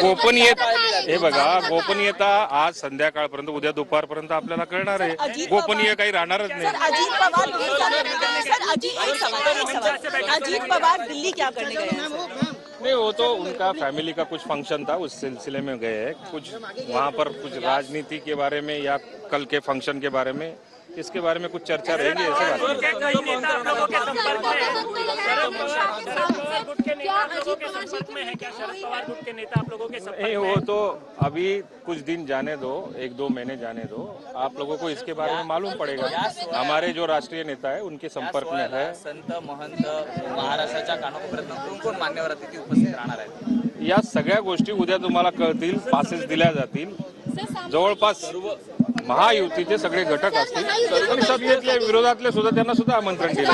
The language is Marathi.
गोपनीयता हे बघा, गोपनीयता आज संध्याकाळपर्यंत, उद्या दुपारपर्यंत आपल्याला कळणार आहे. गोपनीय काही राहणारच नाही. अजीत पवार दिल्ली क्या करने गए हैं? नहीं, वो तो उनका फैमिली का कुछ फंक्शन था, उस सिलसिले में गए हैं. कुछ वहाँ पर कुछ राजनीति के बारे में या कल के फंक्शन के बारे में, इसके बारे में कुछ चर्चा रहेगी. ऐसे बात नहीं, वो तो अभी कुछ दिन जाने दो, 1-2 महीने जाने दो. आप लोगों को इसके बारे में मालूम पड़ेगा. हमारे जो राष्ट्रीय नेता है उनके संपर्क में है. संत महंत महाराष्ट्राच्या कानाकोपऱ्यातून कोण मान्यवर अतिथी उपस्थित राहणार आहेत? या सगळ्या गोष्टी उद्या तुम्हाला कळतील. पासेस दिल्या जातील. जवळपास महायुतीचे सगळे घटक असतील आणि सत्तेतल्या विरोधातले सुद्धा त्यांना सुद्धा आमंत्रण दिलं.